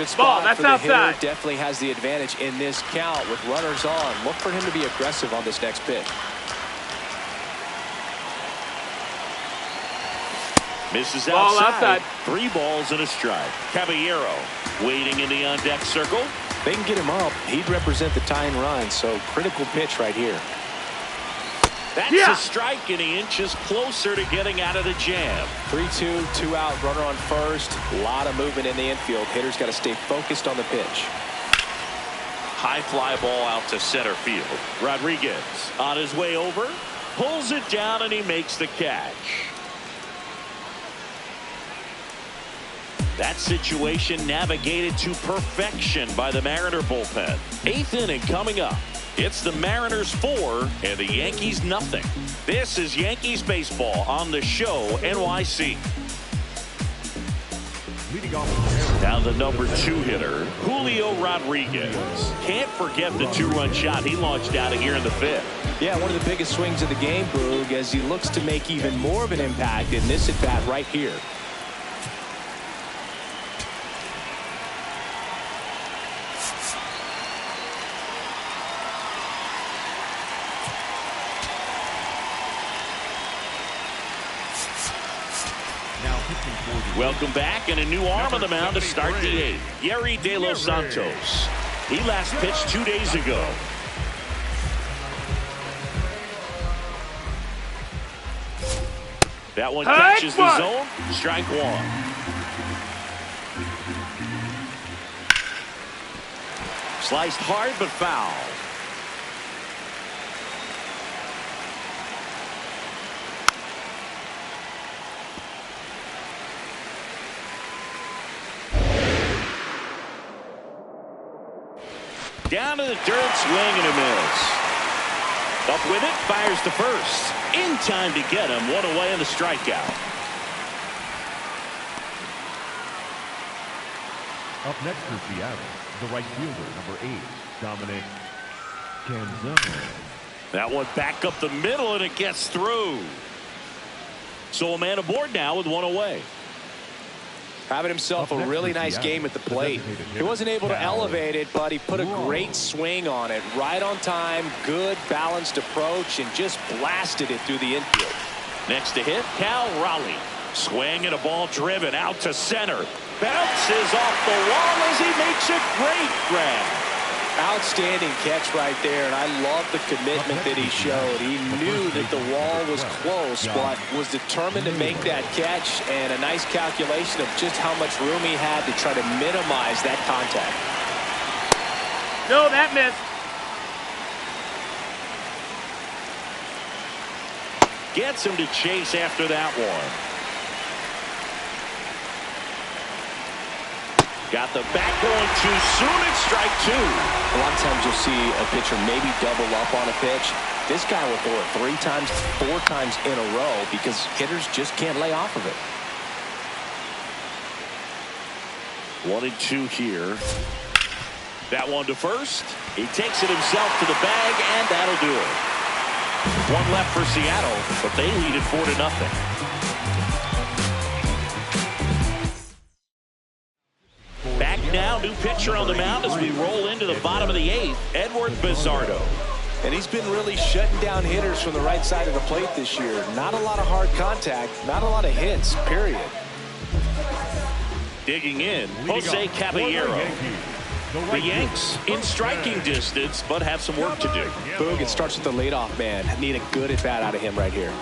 Good spot That's for the outside. hitter. Definitely has the advantage in this count with runners on. Look for him to be aggressive on this next pitch. Misses Ball outside. outside. 3 balls and a strike. Caballero waiting in the on-deck circle. They can get him up. He'd represent the tying run, so critical pitch right here. That's a strike, and he inches closer to getting out of the jam. 3-2, 2 out, runner on first. A lot of movement in the infield. Hitter's got to stay focused on the pitch. High fly ball out to center field. Rodriguez on his way over, pulls it down, and he makes the catch. That situation navigated to perfection by the Mariner bullpen. 8th inning coming up. It's the Mariners 4 and the Yankees nothing. This is Yankees baseball on the show NYC. Leading off Now the number 2 hitter, Julio Rodriguez. Can't forget the 2-run shot he launched out of here in the 5th. Yeah, one of the biggest swings of the game, Boog, as he looks to make even more of an impact in this at-bat right here. Welcome back, and a new arm on the mound to start the 8th. Yerry De Los Santos. He last pitched 2 days ago. That one catches the zone. Strike 1. Sliced hard but foul. Down to the dirt, swing and a miss. Up with it, fires to first. In time to get him. 1 away in the strikeout. Up next for Seattle, the right fielder, number 8, Dominic Canzone. That one back up the middle, and it gets through. So a man aboard now with 1 away. Having himself a really nice game at the plate. He wasn't able to elevate it, but he put a great swing on it. Right on time, good balanced approach, and just blasted it through the infield. Next to hit, Cal Raleigh. Swing and a ball driven out to center. Bounces off the wall as he makes a great grab. Outstanding catch right there, and I love the commitment that he showed. He knew that the wall was close, but was determined to make that catch, and a nice calculation of just how much room he had to try to minimize that contact. No, that missed. Gets him to chase after that one. Got the bat going too soon at strike 2. A lot of times you'll see a pitcher maybe double up on a pitch. This guy will throw it 3 times, 4 times in a row because hitters just can't lay off of it. 1-2 here. That one to first. He takes it himself to the bag, and that'll do it. 1 left for Seattle, but they lead it 4-0. Back now, new pitcher on the mound as we roll into the bottom of the 8th, Edward Bizardo. And he's been really shutting down hitters from the right side of the plate this year. Not a lot of hard contact, not a lot of hits, period. Digging in, Jose Caballero. The Yanks in striking distance, but have some work to do. Boog, it starts with the leadoff man. Need a good at-bat out of him right here.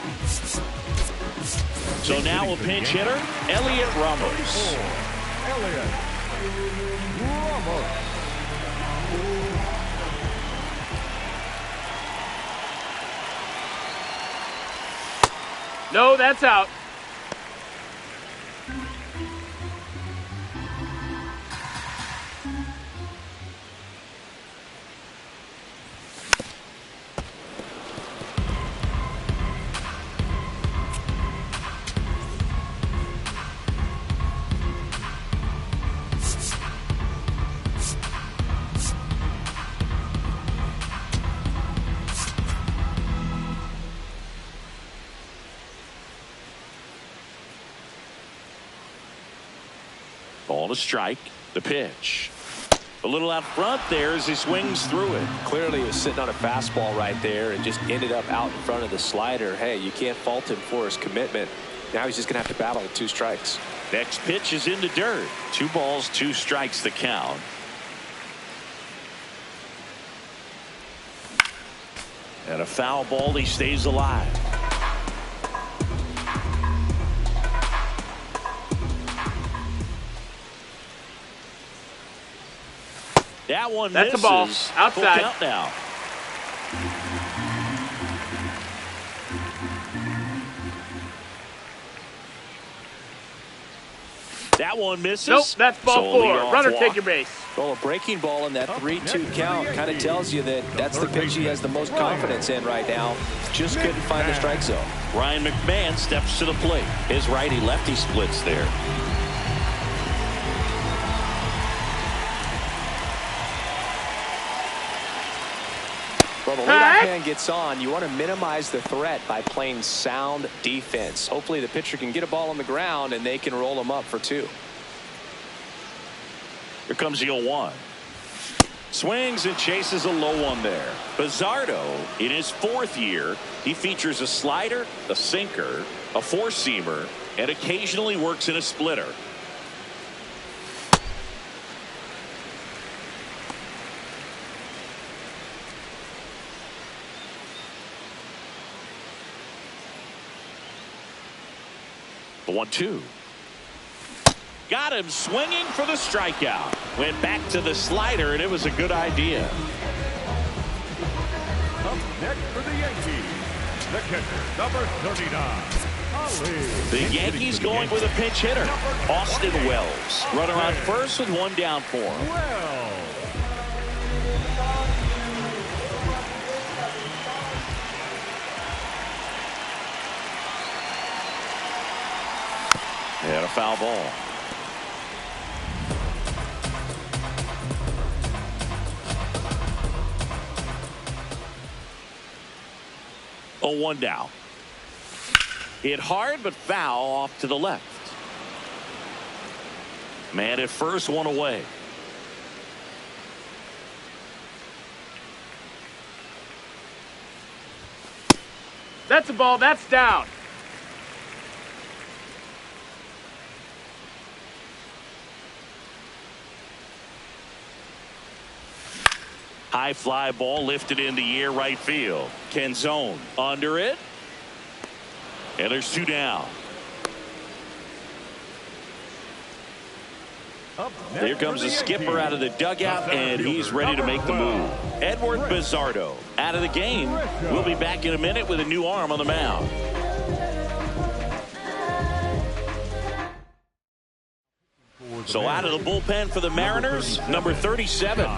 So now a pinch hitter, Elliot Ramos. No, that's out. Ball to strike. The pitch. A little out front there as he swings through it. Clearly he was sitting on a fastball right there and just ended up out in front of the slider. Hey, you can't fault him for his commitment. Now he's just going to have to battle with 2 strikes. Next pitch is in the dirt. 2 balls, 2 strikes the count. And a foul ball. He stays alive. That one That's misses. a ball. Outside. Full count now. That one misses. Nope, that's ball So 4. Runner, walk. take your base. Well, a breaking ball in that 3-2 count kind of tells you that that's the pitch he has the most confidence in right now. Just couldn't find the strike zone. Ryan McMahon steps to the plate. His righty-lefty splits there. Well, the leadoff man gets on. You want to minimize the threat by playing sound defense. Hopefully the pitcher can get a ball on the ground and they can roll him up for 2. Here comes the 0-1. Swings and chases a low one there. Bizzardo, in his 4th year, he features a slider, a sinker, a 4-seamer, and occasionally works in a splitter. The 1-2. Got him swinging for the strikeout. Went back to the slider, and it was a good idea. Up next for the Yankees, the catcher, number 39. The Yankees going with a pinch hitter, Austin Wells. Runner on first with 1 down for him. And a foul ball. Oh, 1 down. Hit hard but foul off to the left. Man at first, 1 away. That's a ball. That's down. High fly ball lifted in the air right field. Canzone under it. And there's 2 down. Here comes the skipper out of the dugout, and he's ready to make the move. Edward Bizzardo out of the game. We'll be back in a minute with a new arm on the mound. So out of the bullpen for the Mariners, number 37.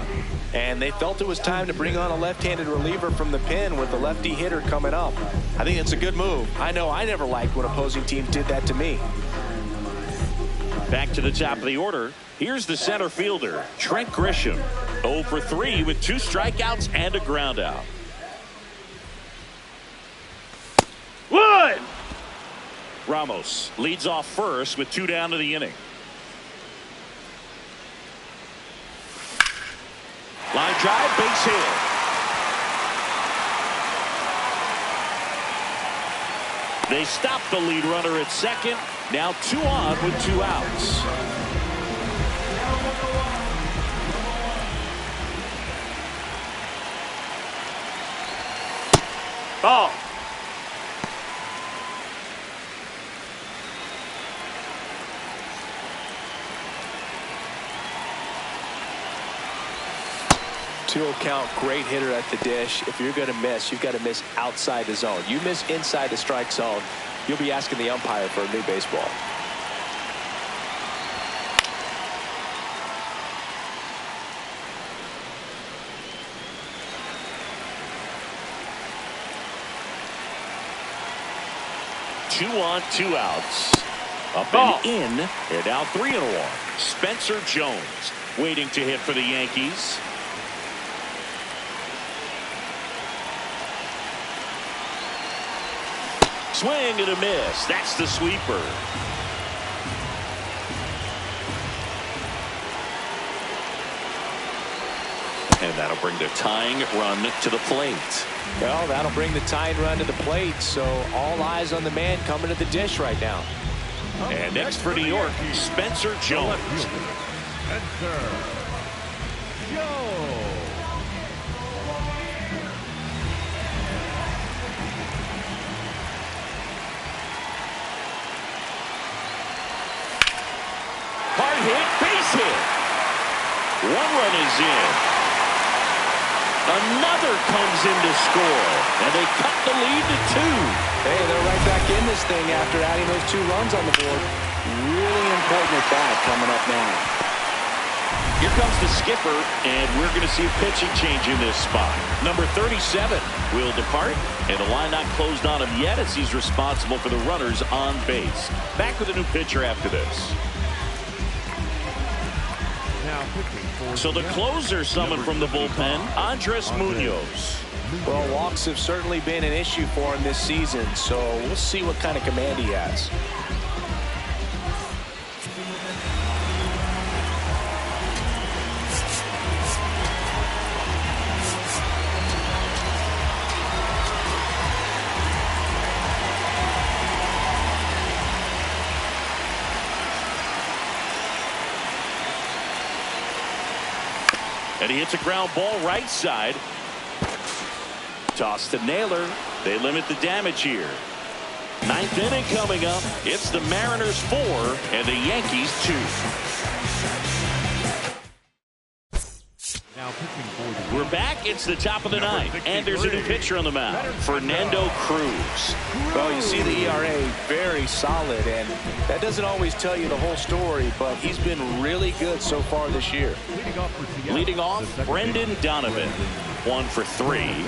And they felt it was time to bring on a left-handed reliever from the pen with the lefty hitter coming up. I think it's a good move. I know I never liked when opposing teams did that to me. Back to the top of the order. Here's the center fielder, Trent Grisham. 0 for 3 with 2 strikeouts and a ground out. Wood! Ramos leads off first with 2 down to the inning. Line drive, base hit. They stop the lead runner at second. Now 2 on with 2 outs. Ball. Two count, great hitter at the dish. If you're going to miss, you've got to miss outside the zone. You miss inside the strike zone, you'll be asking the umpire for a new baseball. Two on, 2 outs. Up Ball. and in. They're now 3-1. Spencer Jones waiting to hit for the Yankees. Swing and a miss. That's the sweeper. And that'll bring the tying run to the plate. Well, that'll bring the tying run to the plate, so all eyes on the man coming to the dish right now. And next for New York, Spencer Jones. Spencer Jones. Hard hit, base hit. One run is in. Another comes in to score, and they cut the lead to 2. Hey, they're right back in this thing after adding those 2 runs on the board. Really important at bat coming up now. Here comes the skipper, and we're going to see a pitching change in this spot. Number 37 will depart, and the line not closed on him yet as he's responsible for the runners on base. Back with a new pitcher after this. So the closer summoned from the bullpen, Andres Munoz. Well, walks have certainly been an issue for him this season, so we'll see what kind of command he has. And he hits a ground ball right side. Toss to Naylor. They limit the damage here. 9th inning coming up. It's the Mariners 4 and the Yankees 2. We're back. It's the top of the 9th, and there's a new pitcher on the mound, Fernando Cruz. Well, you see the ERA very solid, and that doesn't always tell you the whole story, but he's been really good so far this year. Leading off, Brendan Donovan. 1 for 3.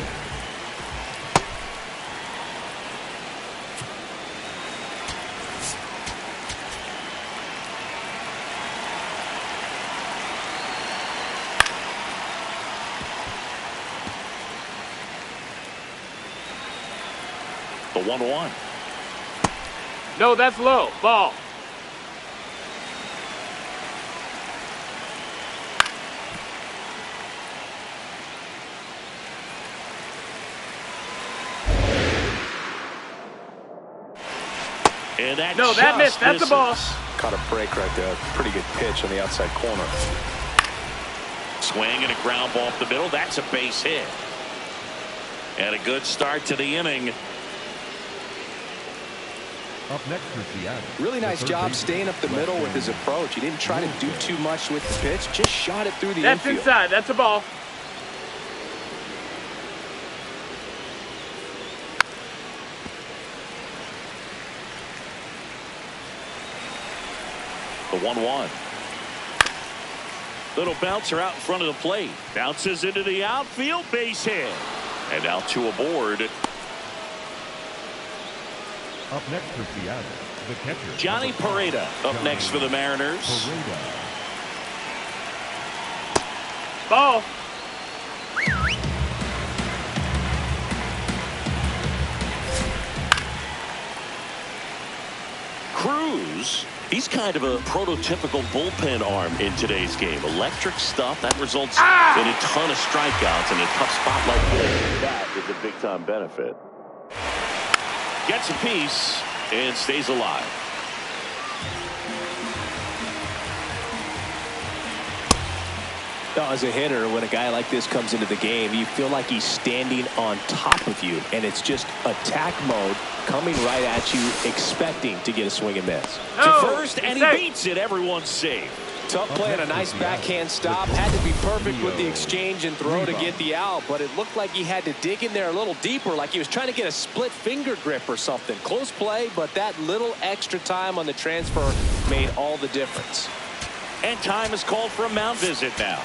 The 1-1. No, that's low. Ball. And that no, that missed. That's a ball. Caught a break right there. Pretty good pitch on the outside corner. Swing and a ground ball up the middle. That's a base hit. And a good start to the inning. Up next for Seattle. Really nice job staying up the middle with his approach. He didn't try to do too much with the pitch. Just shot it through the infield. That's inside. That's a ball. The 1-1. Little bouncer out in front of the plate. Bounces into the outfield, base hit. And now 2 aboard. Up next for Seattle, the catcher, Johnny Pareda up next for the Mariners. Ball. Cruz, he's kind of a prototypical bullpen arm in today's game. Electric stuff that results in a ton of strikeouts in a tough spot like this. That is a big-time benefit. Gets a piece and stays alive. Now, as a hitter, when a guy like this comes into the game, you feel like he's standing on top of you, and it's just attack mode coming right at you, expecting to get a swing and miss. To first, and he beats it. Everyone's safe. Tough play and a nice backhand stop. Had to be perfect with the exchange and throw to get the out, but it looked like he had to dig in there a little deeper, like he was trying to get a split finger grip or something. Close play, but that little extra time on the transfer made all the difference. And time is called for a mound visit now.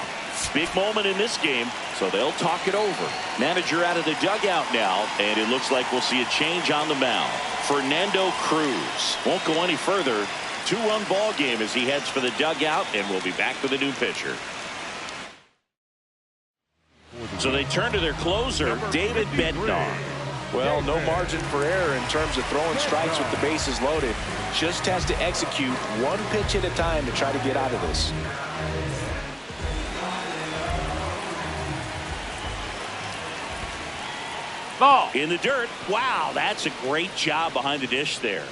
Big moment in this game, so they'll talk it over. Manager out of the dugout now, and it looks like we'll see a change on the mound. Fernando Cruz won't go any further. 2-run ball game as he heads for the dugout, and we'll be back with a new pitcher. So they turn to their closer, David Bednar. Well, no margin for error in terms of throwing strikes with the bases loaded. Just has to execute one pitch at a time to try to get out of this. Ball. In the dirt. Wow, that's a great job behind the dish there.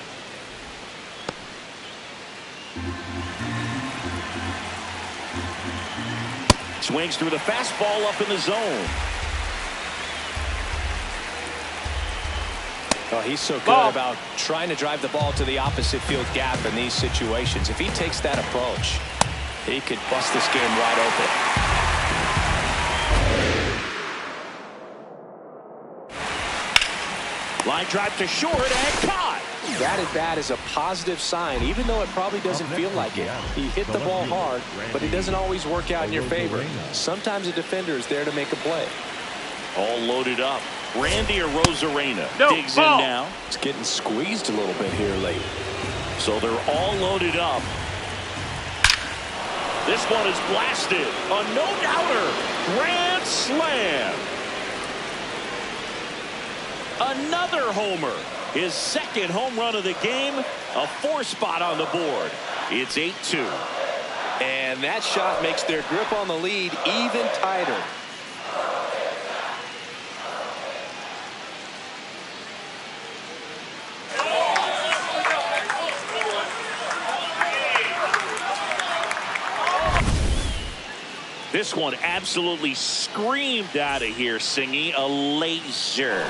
Swings through the fastball up in the zone. Oh, he's so good Ball. about trying to drive the ball to the opposite field gap in these situations. If he takes that approach, he could bust this game wide open. Line drive to short and caught. That at bat is a positive sign, even though it probably doesn't feel like it. He hit the ball hard, but it doesn't always work out in your favor. Sometimes a defender is there to make a play. All loaded up. Randy Arozarena digs ball. in now. It's getting squeezed a little bit here late. So they're all loaded up. This one is blasted. A no-doubter. Grand slam. Another homer. His second home run of the game. A 4-spot on the board. It's 8-2. And that shot makes their grip on the lead even tighter. This one absolutely screamed out of here, singing a laser.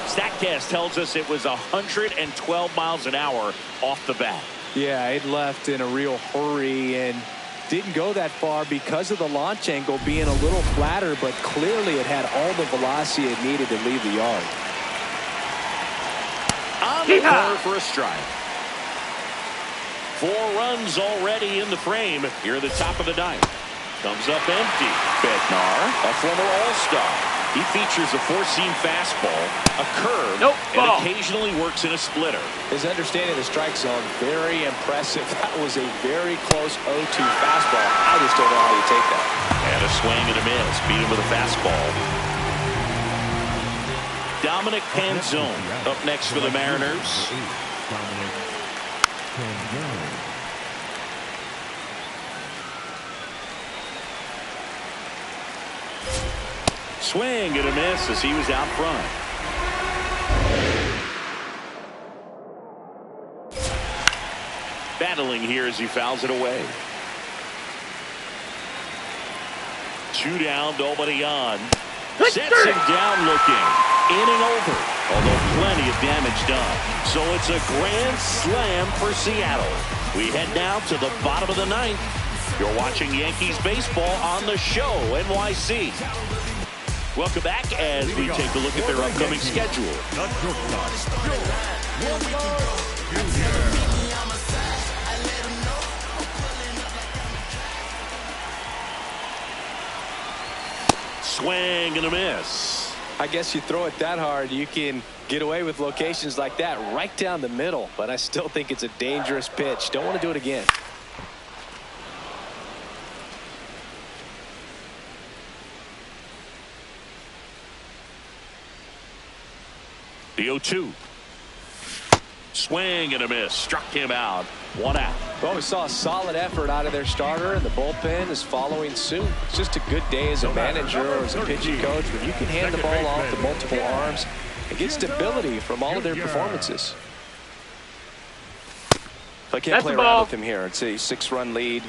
StatCast tells us it was 112 miles an hour off the bat. Yeah, it left in a real hurry and didn't go that far because of the launch angle being a little flatter, but clearly it had all the velocity it needed to leave the yard. On the corner for a strike. 4 runs already in the frame here at the top of the ninth. Comes up empty. Bednar, a former All-Star. He features a 4-seam fastball, a curve, and occasionally works in a splitter. His understanding of the strike zone, very impressive. That was a very close 0-2 fastball. I just don't know how you take that. And a swing and a miss. Beat him with a fastball. Dominic Panzone up next for the Mariners. Swing and a miss as he was out front. Battling here as he fouls it away. 2 down, nobody on. Sets him down looking. Inning over. Although plenty of damage done. So it's a grand slam for Seattle. We head now to the bottom of the ninth. You're watching Yankees baseball on the show, NYC. Welcome back as we take a look at their upcoming schedule. Swing and a miss. I guess you throw it that hard, you can get away with locations like that right down the middle, but I still think it's a dangerous pitch. Don't want to do it again. The 0-2. Swing and a miss. Struck him out. 1 out. Well, we saw a solid effort out of their starter, and the bullpen is following suit. It's just a good day as a manager or as a pitching coach when you can hand the ball off to multiple arms and get stability from all of their performances. I can't play around with him here. It's a 6-run lead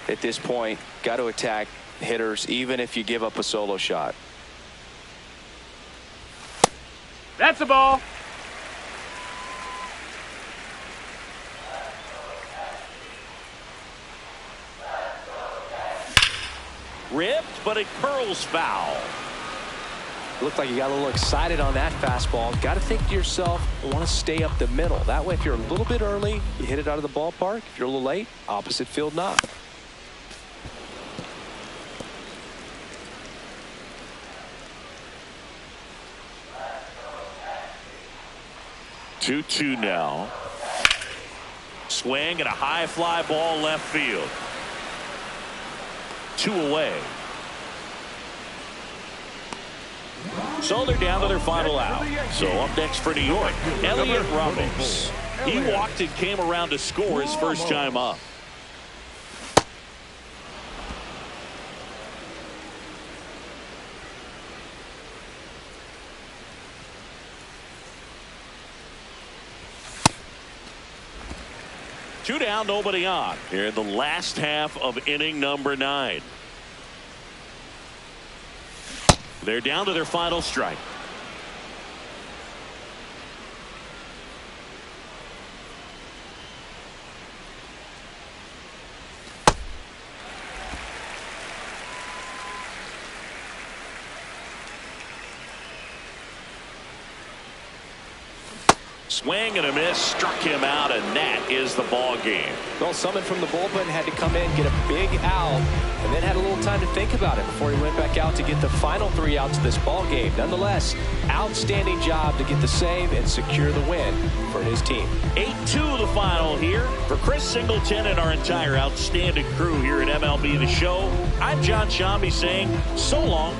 at this point. Got to attack hitters even if you give up a solo shot. That's a ball. Ripped, but it curls foul. Looked like you got a little excited on that fastball. Got to think to yourself, I want to stay up the middle. That way, if you're a little bit early, you hit it out of the ballpark. If you're a little late, opposite field knock. Two now. Swing and a high fly ball left field. 2 away. So they're down to their final out. So up next for New York, Elliot Ramos. He walked and came around to score his first time up. 2 down, nobody on. Here in the last half of inning number 9. They're down to their final strike. Swing and a miss, struck him out, and that is the ball game. Well, someone from the bullpen had to come in, get a big out, and then had a little time to think about it before he went back out to get the final 3 outs of this ball game. Nonetheless, outstanding job to get the save and secure the win for his team. 8-2 the final here. For Chris Singleton and our entire outstanding crew here at MLB The Show, I'm John Shambi saying so long.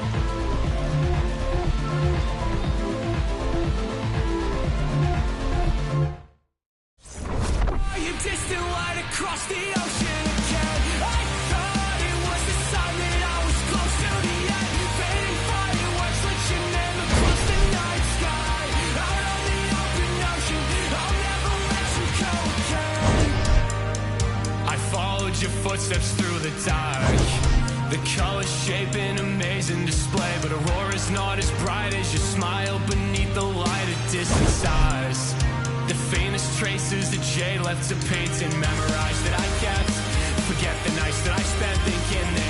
Across the ocean again. I thought it was a sign that I was close to the end. Fading fireworks reaching in across the night sky. Out on the open ocean, I'll never let you go again. I followed your footsteps through the dark. The colors shape an amazing display, but aurora's not as bright as your smile beneath the light of distant stars. The faintest traces that jade left to paint and memorize that I kept. Forget the nights that I spent thinking that